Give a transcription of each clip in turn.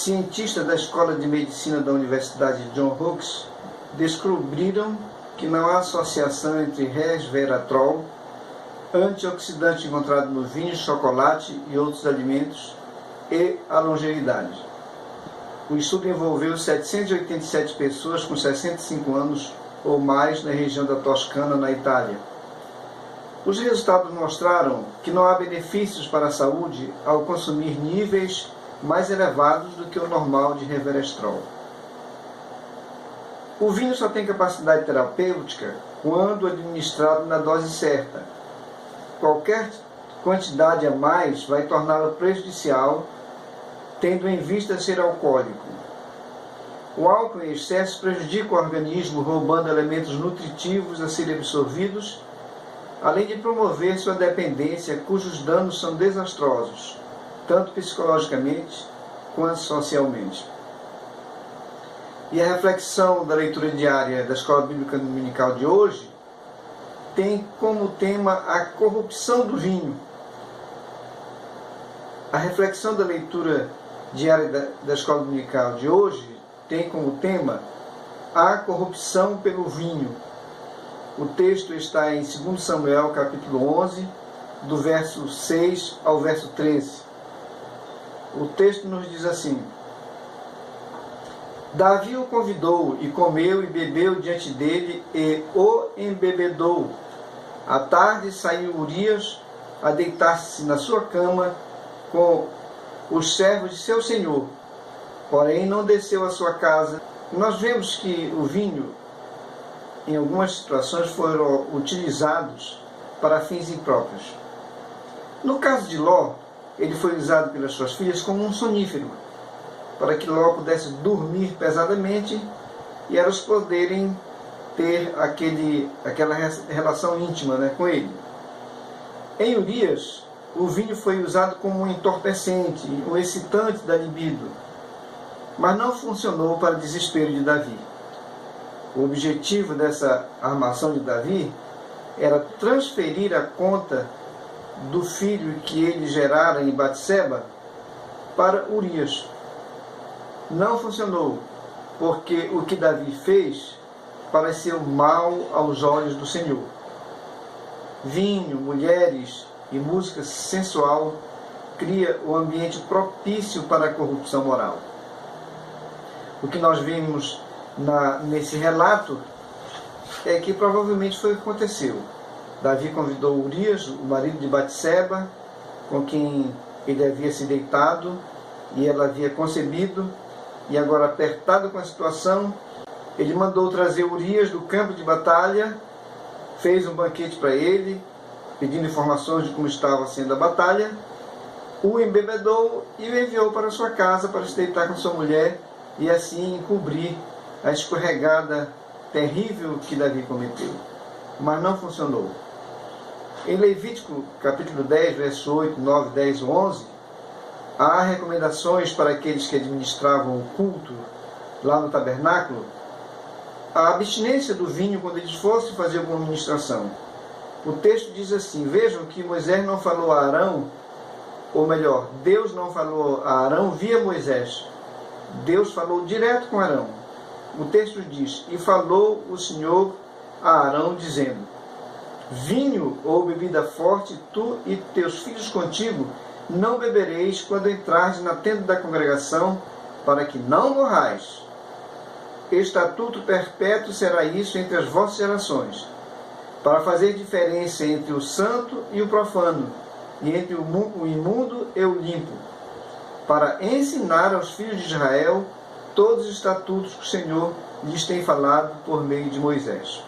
cientistas da Escola de Medicina da Universidade de Johns Hopkins descobriram que não há associação entre resveratrol, antioxidante encontrado no vinho, chocolate e outros alimentos, e a longevidade. O estudo envolveu 787 pessoas com 65 anos ou mais na região da Toscana, na Itália. Os resultados mostraram que não há benefícios para a saúde ao consumir níveis mais elevados do que o normal de resveratrol. O vinho só tem capacidade terapêutica quando administrado na dose certa. Qualquer quantidade a mais vai torná-lo prejudicial, tendo em vista ser alcoólico. O álcool em excesso prejudica o organismo, roubando elementos nutritivos a serem absorvidos, além de promover sua dependência, cujos danos são desastrosos, tanto psicologicamente quanto socialmente. E a reflexão da leitura diária da Escola Bíblica Dominical de hoje tem como tema a corrupção do vinho. A reflexão da leitura diária da Escola Dominical de hoje tem como tema a corrupção pelo vinho. O texto está em 2 Samuel, capítulo 11, do verso 6 ao verso 13. O texto nos diz assim: Davi o convidou, e comeu e bebeu diante dele, e o embebedou. À tarde saiu Urias a deitar-se na sua cama com os servos de seu senhor, porém não desceu à sua casa. Nós vemos que o vinho, em algumas situações, foram utilizados para fins impróprios. No caso de Ló, ele foi usado pelas suas filhas como um sonífero, para que Ló pudesse dormir pesadamente e elas poderem ter aquela relação íntima, com ele. Em Urias, o vinho foi usado como um entorpecente, um excitante da libido, mas não funcionou para o desespero de Davi. O objetivo dessa armação de Davi era transferir a conta do filho que ele gerara em Batseba para Urias. Não funcionou, porque o que Davi fez pareceu mal aos olhos do Senhor. Vinho, mulheres e música sensual cria o ambiente propício para a corrupção moral. O que nós vimos nesse relato é que provavelmente foi o que aconteceu. Davi convidou Urias, o marido de Batseba, com quem ele havia se deitado e ela havia concebido, e agora apertado com a situação, ele mandou trazer Urias do campo de batalha, fez um banquete para ele, pedindo informações de como estava sendo a batalha, o embebedou e o enviou para sua casa para se deitar com sua mulher e assim encobrir a escorregada terrível que Davi cometeu. Mas não funcionou. Em Levítico, capítulo 10, verso 8, 9, 10 ou 11, há recomendações para aqueles que administravam o culto lá no tabernáculo, a abstinência do vinho quando eles fossem fazer alguma ministração. O texto diz assim: vejam que Moisés não falou a Arão, ou melhor, Deus não falou a Arão via Moisés. Deus falou direto com Arão. O texto diz: e falou o Senhor a Arão, dizendo: vinho ou bebida forte, tu e teus filhos contigo não bebereis quando entrares na tenda da congregação, para que não morrais. Estatuto perpétuo será isso entre as vossas gerações, para fazer diferença entre o santo e o profano, e entre o imundo e o limpo, para ensinar aos filhos de Israel todos os estatutos que o Senhor lhes tem falado por meio de Moisés.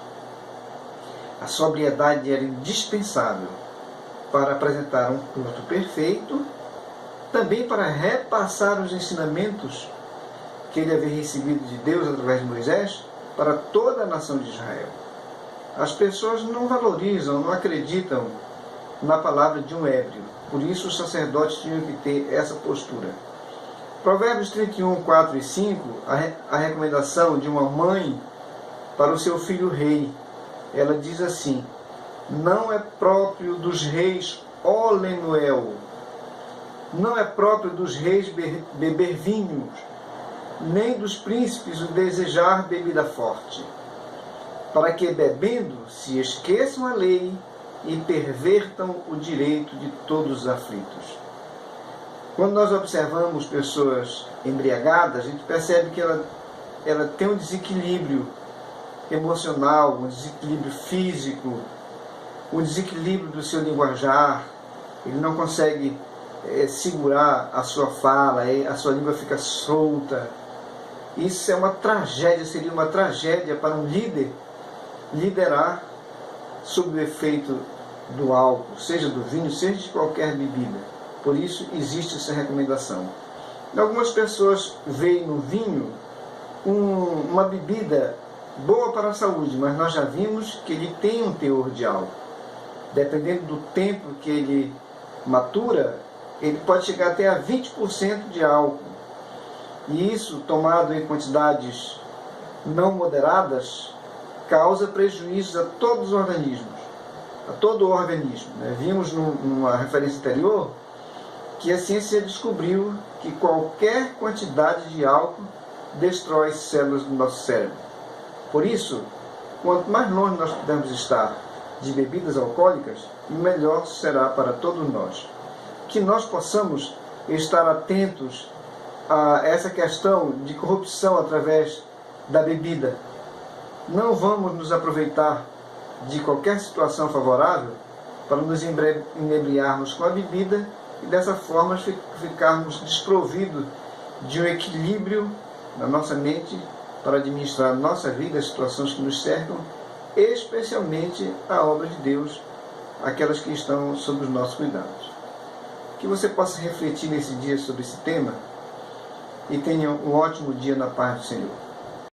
A sobriedade era indispensável para apresentar um culto perfeito, também para repassar os ensinamentos que ele havia recebido de Deus através de Moisés para toda a nação de Israel. As pessoas não valorizam, não acreditam na palavra de um ébrio. Por isso os sacerdotes tinham que ter essa postura. Provérbios 31, 4 e 5, a recomendação de uma mãe para o seu filho rei. Ela diz assim: não é próprio dos reis, ó Lemuel, Não é próprio dos reis beber vinho, nem dos príncipes o desejar bebida forte, para que, bebendo, se esqueçam a lei e pervertam o direito de todos os aflitos. Quando nós observamos pessoas embriagadas, a gente percebe que ela tem um desequilíbrio emocional, um desequilíbrio físico, um desequilíbrio do seu linguajar. Ele não consegue segurar a sua fala, a sua língua fica solta. Isso é uma tragédia, seria uma tragédia para um líder liderar sob o efeito do álcool, seja do vinho, seja de qualquer bebida. Por isso existe essa recomendação. Algumas pessoas veem no vinho uma bebida boa para a saúde, mas nós já vimos que ele tem um teor de álcool. Dependendo do tempo que ele matura, ele pode chegar até a 20% de álcool. E isso, tomado em quantidades não moderadas, causa prejuízos a todos os organismos, a todo o organismo. Vimos numa referência anterior que a ciência descobriu que qualquer quantidade de álcool destrói células do nosso cérebro. Por isso, quanto mais longe nós pudermos estar de bebidas alcoólicas, melhor será para todos nós. Que nós possamos estar atentos a essa questão de corrupção através da bebida. Não vamos nos aproveitar de qualquer situação favorável para nos inebriarmos com a bebida e dessa forma ficarmos desprovidos de um equilíbrio na nossa mente para administrar a nossa vida, as situações que nos cercam, especialmente a obra de Deus, aquelas que estão sob os nossos cuidados. Que você possa refletir nesse dia sobre esse tema e tenha um ótimo dia na paz do Senhor.